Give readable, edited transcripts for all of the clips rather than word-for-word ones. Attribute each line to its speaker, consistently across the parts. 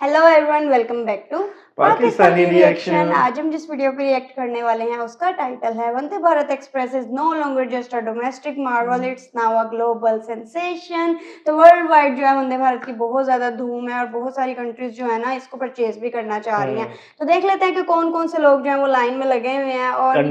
Speaker 1: Hello everyone, welcome back to
Speaker 2: Pakistani reaction.
Speaker 1: आज हम जिस वीडियो पे रिएक्ट करने वाले हैं उसका टाइटल है Vande Bharat express is no longer just a domestic marvel, it's now a global sensation. तो वर्ल्ड वाइड जो है वंदे भारत की बहुत ज्यादा धूम है और बहुत सारी कंट्रीज जो है ना इसको परचेज भी करना चाह रही हैं। तो देख लेते हैं कि कौन कौन से लोग जो है वो लाइन में लगे हुए हैं और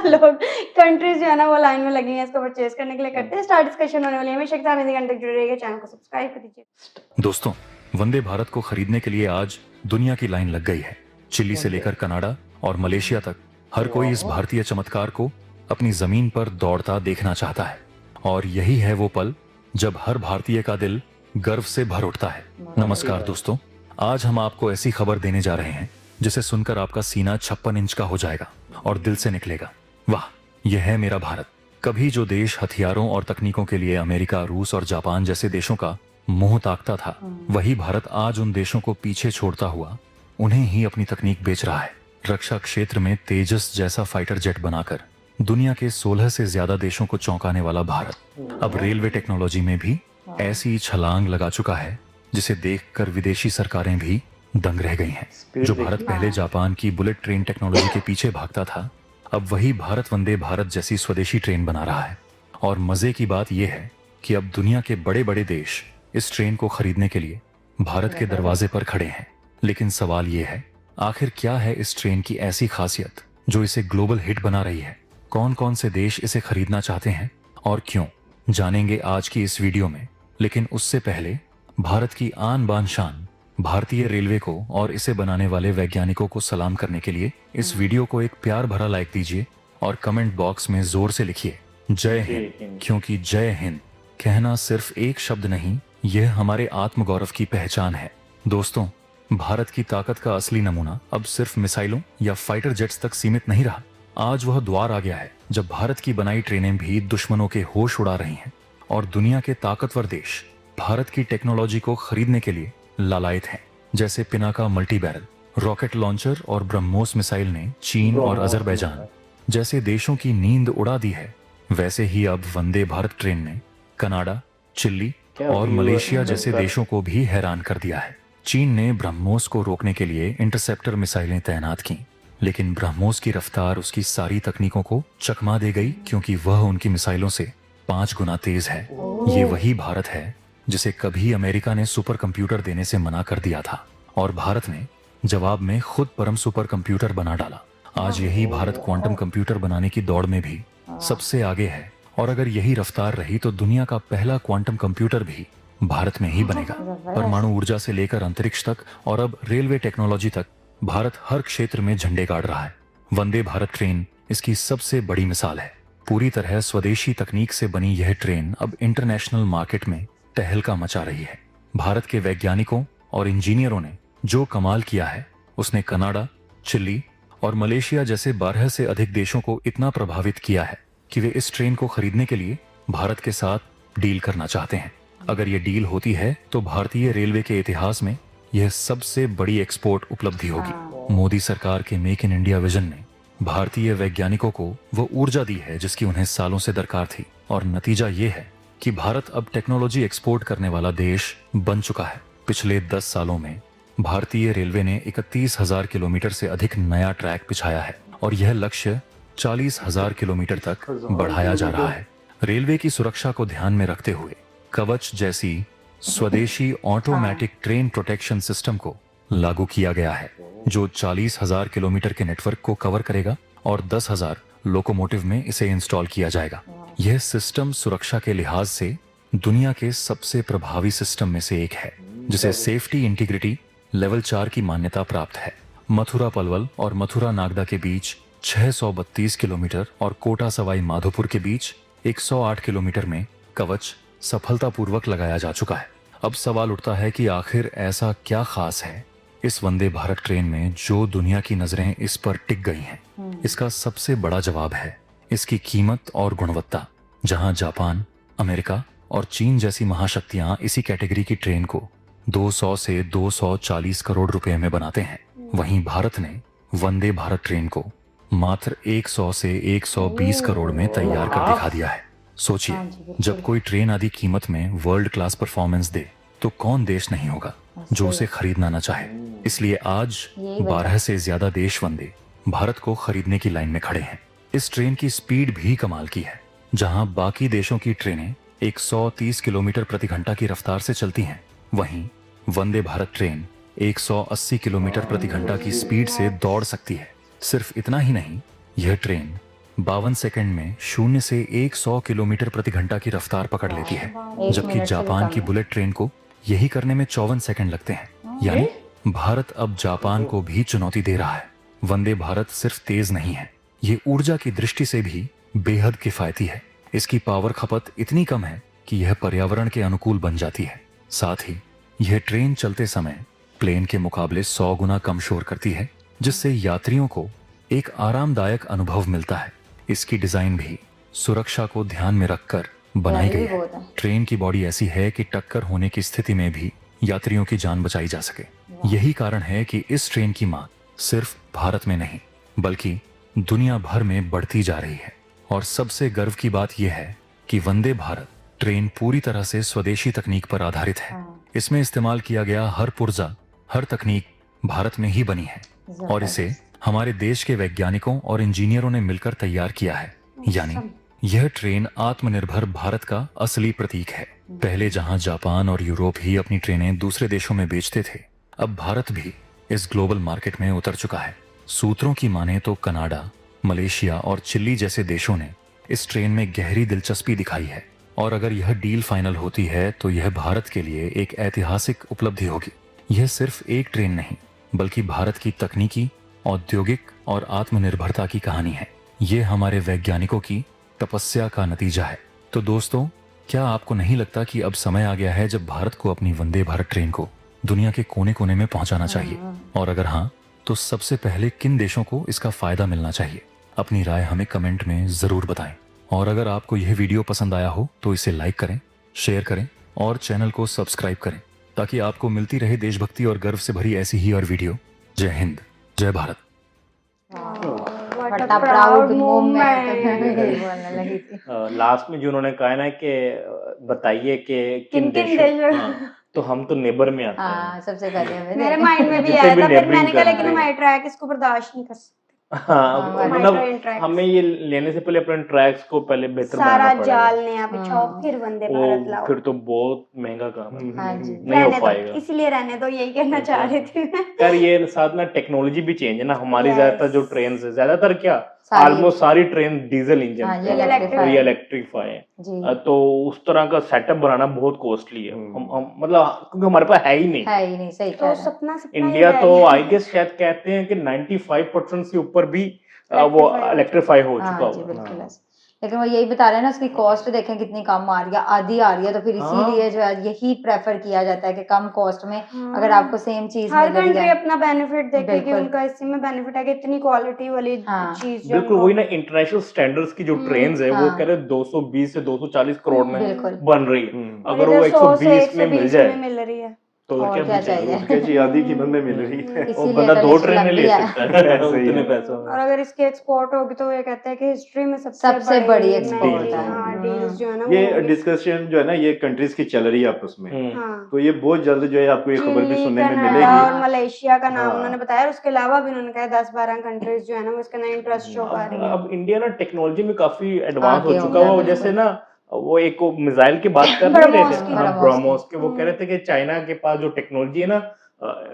Speaker 1: लोग कंट्रीज जो है ना वो लाइन में लगी हैं इसको परचेज करने के लिए। करते हैं स्टार्ट, डिस्कशन होने वाली है। हमेशा जुड़े रहिए, चैनल को सब्सक्राइब कर दीजिए।
Speaker 3: दोस्तों, वंदे भारत को खरीदने के लिए आज दुनिया की लाइन लग गई है। चिली से लेकर कनाडा और मलेशिया तक हर कोई इस भारतीय चमत्कार को अपनी जमीन पर दौड़ता देखना चाहता है। और यही है वो पल जब हर भारतीय का दिल गर्व से भर उठता है। नमस्कार दोस्तों, आज हम आपको ऐसी खबर देने जा रहे हैं जिसे सुनकर आपका सीना 56 इंच का हो जाएगा और दिल से निकलेगा, वाह, यह है मेरा भारत। कभी जो देश हथियारों और तकनीकों के लिए अमेरिका, रूस और जापान जैसे देशों का मुंह ताकता था, वही भारत आज उन देशों को पीछे छोड़ता हुआ उन्हें ही अपनी तकनीक बेच रहा है। रक्षा क्षेत्र में तेजस जैसा फाइटर जेट बनाकर दुनिया के 16 से ज्यादा देशों को चौंकाने वाला भारत अब रेलवे टेक्नोलॉजी में भी ऐसी छलांग लगा चुका है जिसे देखकर विदेशी सरकारें भी दंग रह गई हैं। जो भारत पहले जापान की बुलेट ट्रेन टेक्नोलॉजी के पीछे भागता था, अब वही भारत वंदे भारत जैसी स्वदेशी ट्रेन बना रहा है। और मजे की बात यह है कि अब दुनिया के बड़े बड़े देश इस ट्रेन को खरीदने के लिए भारत के दरवाजे पर खड़े हैं। लेकिन सवाल यह है, आखिर क्या है इस ट्रेन की ऐसी खासियत जो इसे ग्लोबल हिट बना रही है? कौन कौन से देश इसे खरीदना चाहते हैं और क्यों, जानेंगे आज की इस वीडियो में। लेकिन उससे पहले भारत की आन बान शान भारतीय रेलवे को और इसे बनाने वाले वैज्ञानिकों को सलाम करने के लिए इस वीडियो को एक प्यार भरा लाइक दीजिए और कमेंट बॉक्स में जोर से लिखिए जय हिंद, क्योंकि जय हिंद कहना सिर्फ एक शब्द नहीं, यह हमारे आत्मगौरव की पहचान है। दोस्तों, भारत की ताकत का असली नमूना अब सिर्फ मिसाइलों या फाइटर जेट्स तक सीमित नहीं रहा। आज वह द्वार आ गया है जब भारत की बनाई ट्रेनें भी दुश्मनों के होश उड़ा रही हैं और दुनिया के ताकतवर देश भारत की टेक्नोलॉजी को खरीदने के लिए लालायित हैं। जैसे Pinaka multi barrel rocket launcher और ब्रह्मोस मिसाइल ने चीन और अजरबैजान जैसे देशों की नींद उड़ा दी है, वैसे ही अब वंदे भारत ट्रेन ने कनाडा, चिली और मलेशिया जैसे देशों को भी हैरान कर दिया है। चीन ने ब्रह्मोस को रोकने के लिए इंटरसेप्टर मिसाइलें तैनात की, लेकिन ब्रह्मोस की रफ्तार उसकी सारी तकनीकों को चकमा दे गई, क्योंकि वह उनकी मिसाइलों से 5 गुना तेज है। ये वही भारत है जिसे कभी अमेरिका ने सुपर कंप्यूटर देने से मना कर दिया था और भारत ने जवाब में खुद परम सुपर कंप्यूटर बना डाला। आज यही भारत क्वांटम कंप्यूटर बनाने की दौड़ में भी सबसे आगे है और अगर यही रफ्तार रही तो दुनिया का पहला क्वांटम कंप्यूटर भी भारत में ही बनेगा। परमाणु ऊर्जा से लेकर अंतरिक्ष तक और अब रेलवे टेक्नोलॉजी तक भारत हर क्षेत्र में झंडे गाड़ रहा है। वंदे भारत ट्रेन इसकी सबसे बड़ी मिसाल है। पूरी तरह स्वदेशी तकनीक से बनी यह ट्रेन अब इंटरनेशनल मार्केट में तहलका मचा रही है। भारत के वैज्ञानिकों और इंजीनियरों ने जो कमाल किया है, उसने कनाडा, चिली और मलेशिया जैसे 12 से अधिक देशों को इतना प्रभावित किया है कि वे इस ट्रेन को खरीदने के लिए भारत के साथ डील करना चाहते हैं। अगर ये डील होती है तो भारतीय रेलवे के इतिहास में यह सबसे बड़ी एक्सपोर्ट उपलब्धि होगी। मोदी सरकार के मेक इन इंडिया विजन ने भारतीय वैज्ञानिकों को वो ऊर्जा दी है जिसकी उन्हें सालों से दरकार थी और नतीजा ये है कि भारत अब टेक्नोलॉजी एक्सपोर्ट करने वाला देश बन चुका है। पिछले 10 सालों में भारतीय रेलवे ने 31,000 किलोमीटर से अधिक नया ट्रैक बिछाया है और यह लक्ष्य 40,000 किलोमीटर तक बढ़ाया जा रहा है। रेलवे की सुरक्षा को ध्यान में रखते हुए कवच जैसी स्वदेशी ऑटोमेटिक ट्रेन प्रोटेक्शन सिस्टम को लागू किया गया है, जो 40,000 किलोमीटर के नेटवर्क को कवर करेगा और 10,000 लोकोमोटिव में इसे इंस्टॉल किया जाएगा। यह सिस्टम सुरक्षा के लिहाज से दुनिया के सबसे प्रभावी सिस्टम में से एक है, जिसे सेफ्टी इंटीग्रिटी लेवल 4 की मान्यता प्राप्त है। मथुरा पलवल और मथुरा नागदा के बीच 632 किलोमीटर और कोटा सवाई माधोपुर के बीच 108 किलोमीटर में कवच सफलतापूर्वक लगाया जा चुका है। अब सवाल उठता है कि आखिर ऐसा क्या खास है इस वंदे भारत ट्रेन में जो दुनिया की नजरें इस पर टिक गई हैं। इसका सबसे बड़ा जवाब है इसकी कीमत और गुणवत्ता। जहां जापान, अमेरिका और चीन जैसी महाशक्तियां इसी कैटेगरी की ट्रेन को 200 से 240 करोड़ रुपए में बनाते हैं, वहीं भारत ने वंदे भारत ट्रेन को मात्र 100 से 120 करोड़ में तैयार कर दिखा दिया है। सोचिए, जब कोई ट्रेन आदि कीमत में वर्ल्ड क्लास परफॉर्मेंस दे तो कौन देश नहीं होगा जो उसे खरीदना न चाहे। इसलिए आज
Speaker 2: यही वजह
Speaker 3: 12 से ज्यादा देश वंदे भारत को खरीदने की लाइन में खड़े हैं। इस ट्रेन की स्पीड भी कमाल की है। जहां बाकी देशों की ट्रेनें 130 किलोमीटर प्रति घंटा की रफ्तार से चलती हैं, वहीं वंदे भारत ट्रेन 180 किलोमीटर प्रति घंटा की स्पीड से दौड़ सकती है। सिर्फ इतना ही नहीं, यह ट्रेन 52 सेकंड में 0 से 100 किलोमीटर प्रति घंटा की रफ्तार पकड़ लेती है,
Speaker 2: एक
Speaker 3: जबकि
Speaker 2: मिनट से भी
Speaker 3: जापान
Speaker 2: कम
Speaker 3: की
Speaker 2: है।
Speaker 3: बुलेट ट्रेन को यही करने में 54 सेकंड लगते हैं। यानी भारत अब जापान को भी चुनौती दे रहा है। वंदे भारत सिर्फ तेज नहीं है, ये ऊर्जा की दृष्टि से भी बेहद किफायती है। इसकी पावर खपत इतनी कम है कि यह पर्यावरण के अनुकूल बन जाती है। साथ ही यह ट्रेन चलते समय प्लेन के मुकाबले 100 गुना कम शोर करती है, जिससे यात्रियों को एक आरामदायक अनुभव मिलता है। इसकी डिजाइन भी सुरक्षा को ध्यान में रखकर बनाई
Speaker 2: गहरी
Speaker 3: गई
Speaker 2: भी
Speaker 3: है।
Speaker 2: बहुत है।
Speaker 3: ट्रेन की बॉडी ऐसी है कि टक्कर होने की स्थिति में भी यात्रियों की जान बचाई जा सके। यही कारण है कि इस ट्रेन की मांग सिर्फ भारत में नहीं बल्कि दुनिया भर में बढ़ती जा रही है। और सबसे गर्व की बात यह है कि वंदे भारत ट्रेन पूरी तरह से स्वदेशी तकनीक पर आधारित है। इसमें इस्तेमाल किया गया हर पुर्जा, हर तकनीक भारत में ही बनी है और इसे हमारे देश के वैज्ञानिकों और इंजीनियरों ने मिलकर तैयार किया है। यानी यह ट्रेन आत्मनिर्भर भारत का असली प्रतीक है। पहले जहां जापान और यूरोप ही अपनी ट्रेनें दूसरे देशों में बेचते थे, अब भारत भी इस ग्लोबल मार्केट में उतर चुका है। सूत्रों की माने तो कनाडा, मलेशिया और चिली जैसे देशों ने इस ट्रेन में गहरी दिलचस्पी दिखाई है और अगर यह डील फाइनल होती है तो यह भारत के लिए एक ऐतिहासिक उपलब्धि होगी। यह सिर्फ एक ट्रेन नहीं बल्कि भारत की तकनीकी, औद्योगिक और आत्मनिर्भरता की कहानी है। ये हमारे वैज्ञानिकों की तपस्या का नतीजा है। तो दोस्तों, क्या आपको नहीं लगता कि अब समय आ गया है जब भारत को अपनी वंदे भारत ट्रेन को दुनिया के कोने कोने में पहुंचाना चाहिए? और अगर हाँ, तो सबसे पहले किन देशों को इसका फायदा मिलना चाहिए? अपनी राय हमें कमेंट में जरूर बताएं। और अगर आपको यह वीडियो पसंद आया हो तो इसे लाइक करें, शेयर करें और चैनल को सब्सक्राइब करें ताकि आपको मिलती रहे देशभक्ति और गर्व से भरी ऐसी ही और वीडियो। जय हिंद, जय Bharat.
Speaker 1: What
Speaker 2: What
Speaker 1: a
Speaker 2: a proud
Speaker 1: proud
Speaker 2: moment।
Speaker 1: moment।
Speaker 2: यही बोलने लगी थी।
Speaker 4: लास्ट में जो उन्होंने कहा है ना कि बताइए कि
Speaker 1: किन
Speaker 4: किन
Speaker 1: किन
Speaker 4: देशों,
Speaker 1: देशों
Speaker 4: हाँ, तो हम तो नेबर में आते हैं।
Speaker 2: हाँ, सबसे पहले हमें
Speaker 1: मेरे माइंड में भी
Speaker 4: जितने
Speaker 1: आया
Speaker 4: भी
Speaker 1: था, फिर
Speaker 4: neighboring
Speaker 1: मैंने कहा लेकिन
Speaker 4: country-
Speaker 1: हमारे ट्रैक इसको बर्दाश्त नहीं कर सकते।
Speaker 4: हाँ,
Speaker 2: हाँ,
Speaker 4: मतलब
Speaker 1: train tracks।
Speaker 4: हमें ये लेने से पहले अपने ट्रैक्स को पहले बेहतर
Speaker 1: सारा
Speaker 4: बनाना पड़ेगा।
Speaker 1: जाल नया बिछाओ फिर वंदे भारत लाओ।
Speaker 4: फिर तो बहुत महंगा काम है,
Speaker 2: हाँ जी।
Speaker 4: नहीं हो
Speaker 1: रहने दो,
Speaker 4: पाएगा।
Speaker 1: इसलिए रहने दो, यही कहना चाह रही थी मैं।
Speaker 4: यार ये साथ ना टेक्नोलॉजी भी चेंज है ना। हमारी
Speaker 1: Yes।
Speaker 4: ज्यादातर जो ट्रेन है, ज्यादातर क्या
Speaker 2: सारी-
Speaker 4: ऑलमोस्ट सारी ट्रेन डीजल इंजन
Speaker 2: हाँ, ये
Speaker 1: electrified
Speaker 4: ये इलेक्ट्रीफाई है।
Speaker 2: जी।
Speaker 4: तो उस तरह का सेटअप बनाना बहुत कॉस्टली है। हम मतलब क्योंकि हमारे पास है ही नहीं।
Speaker 2: है ही नहीं, सही कह
Speaker 1: तो
Speaker 2: रहे हैं।
Speaker 1: सपना सपना
Speaker 4: इंडिया
Speaker 1: ही
Speaker 4: तो
Speaker 1: रह
Speaker 4: आई
Speaker 1: गया।
Speaker 4: गेस शायद कहते हैं कि 95% से ऊपर भी वो
Speaker 1: Electrify
Speaker 4: इलेक्ट्रीफाई हो चुका
Speaker 2: हाँ जी,
Speaker 4: होगा।
Speaker 2: बिल्कुल ऐसे। लेकिन वो यही बता रहे हैं ना, उसकी कॉस्ट देखें कितनी कम आ रही है, आधी आ रही है, तो फिर इसीलिए जो है यही प्रेफर किया जाता है कि कम कॉस्ट में अगर आपको सेम चीज
Speaker 1: हर
Speaker 2: मिल रही
Speaker 1: कंट्री
Speaker 2: है।
Speaker 1: अपना बेनिफिट देखेगी,
Speaker 2: बिल्कुल।
Speaker 1: उनका इसी में बेनिफिट है कि इतनी क्वालिटी वाली
Speaker 2: हाँ।
Speaker 1: चीज जो
Speaker 4: बिल्कुल
Speaker 1: उनको-
Speaker 4: वही ना, इंटरनेशनल स्टैंडर्ड्स की जो ट्रेन है वो
Speaker 2: हाँ।
Speaker 4: कह रहे 220 से 240 करोड़ में
Speaker 2: बिल्कुल।
Speaker 4: बन रही है।
Speaker 1: और
Speaker 4: अगर वो
Speaker 1: इधर 100 से
Speaker 4: 120 में मिल
Speaker 1: 120
Speaker 4: जाए
Speaker 1: में मिल रही है।
Speaker 4: तो
Speaker 2: और
Speaker 4: क्या
Speaker 2: क्या
Speaker 4: भी चाहिए?
Speaker 2: चाहिए?
Speaker 5: उसके जी आधी कीमत में मिल रही है।
Speaker 4: वो
Speaker 2: इसीलिए
Speaker 4: बंदा
Speaker 2: तो
Speaker 4: 2
Speaker 2: लिस्ट
Speaker 4: ट्रेनें
Speaker 2: लग
Speaker 4: ले
Speaker 2: गया है।
Speaker 4: सकता है
Speaker 5: सही
Speaker 4: उतने
Speaker 5: है।
Speaker 4: पैसों में।
Speaker 1: और अगर इसकी एक्सपोर्ट होगी तो ये कहते हैं कि हिस्ट्री में
Speaker 2: सबसे बड़ी export
Speaker 1: महंगी,
Speaker 2: है।
Speaker 1: हाँ, डील्स जो है ना
Speaker 5: ये
Speaker 1: वो होगी।
Speaker 5: डिस्कशन जो है ना, ये कंट्रीज की चल रही है आपस में।
Speaker 1: हाँ।
Speaker 5: तो ये बहुत जल्द जो है आपको ये खबर भी
Speaker 1: चिली,
Speaker 5: सुनने में
Speaker 1: कनाडा
Speaker 5: मिलेगी।
Speaker 1: और मलेशिया का नाम
Speaker 5: हाँ।
Speaker 1: उन्होंने बताया, और उसके अलावा भी उन्होंने कहा 10-12 कंट्रीज जो है ना वो इसके अंदर इंटरेस्ट शो कर रही है।
Speaker 4: अब इंडिया ना टेक्नोलॉजी में काफी एडवांस हो
Speaker 2: आगे
Speaker 4: चुका
Speaker 2: हो गया,
Speaker 4: है। जैसे ना वो एक मिसाइल की बात कर नहीं रहे
Speaker 1: ब्रह्मोस
Speaker 4: थे,
Speaker 1: की।
Speaker 4: हाँ,
Speaker 2: ब्रह्मोस
Speaker 4: ब्रह्मोस के, वो कह रहे थे कि चाइना के पास जो टेक्नोलॉजी है ना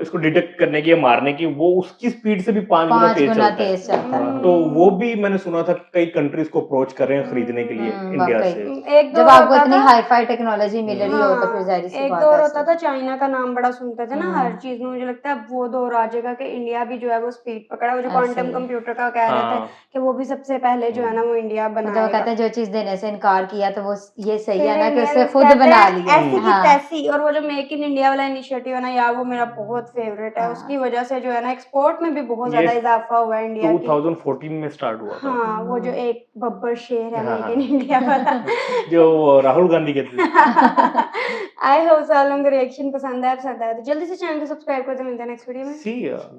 Speaker 4: इसको डिटेक्ट करने की या मारने की, वो उसकी स्पीड से भी 5 गुना
Speaker 2: 5
Speaker 4: तेज
Speaker 2: गुना
Speaker 4: चलता है।
Speaker 2: तेज चलता है।
Speaker 4: तो वो भी मैंने सुना था कि कई कंट्रीज को अप्रोच कर रहे हैं खरीदने के लिए इंडिया
Speaker 2: वाकई।
Speaker 4: से।
Speaker 1: एक दो
Speaker 2: जब आपको
Speaker 1: होता
Speaker 2: इतनी
Speaker 1: था-
Speaker 2: हाई फाई टेक्नोलॉजी मिल रही हो तो फिर जाहिर सी
Speaker 1: एक
Speaker 2: बात
Speaker 1: दौर
Speaker 2: है
Speaker 1: होता था चाइना का नाम बड़ा सुनते थे ना हर चीज में, मुझे लगता है अब वो दौर आ जाएगा कि इंडिया भी जो है वो स्पीड पकड़ा। वो जो
Speaker 2: ऐसे
Speaker 1: क्वांटम
Speaker 2: ही।
Speaker 1: कंप्यूटर का कह रहे थे
Speaker 4: हाँ।
Speaker 1: कि वो भी सबसे पहले जो है ना वो इंडिया
Speaker 2: मतलब वो
Speaker 1: बनाएगा।
Speaker 2: कहते हैं जो चीज देने से इनकार किया तो वो ये सही है
Speaker 1: फिर
Speaker 2: ना कि
Speaker 1: इंडिया
Speaker 2: उसने
Speaker 1: ने
Speaker 2: खुद
Speaker 1: कहते
Speaker 2: बना
Speaker 1: हैं,
Speaker 2: लिया।
Speaker 1: ऐसी की
Speaker 2: हाँ।
Speaker 1: तैसी। और वो जो मेक इन इंडिया वाला इनिशिएटिव है ना यार, वो मेरा बहुत फेवरेट है।
Speaker 2: हाँ।
Speaker 1: उसकी वजह से जो है ना एक्सपोर्ट में भी बहुत
Speaker 4: ये
Speaker 1: ज्यादा इजाफा हुआ है इंडिया की।
Speaker 4: 2014 में स्टार्ट हुआ था।
Speaker 1: हाँ, वो जो एक बब्बर शेर है
Speaker 4: हाँ,
Speaker 1: मेक इन इंडिया वाला।
Speaker 4: जो राहुल गांधी के थे।
Speaker 1: आई होप आप लोगों को रिएक्शन पसंद आया तो जल्दी से चैनल को सब्सक्राइब कर दो। मिलते हैं नेक्स्ट वीडियो में।
Speaker 4: See ya.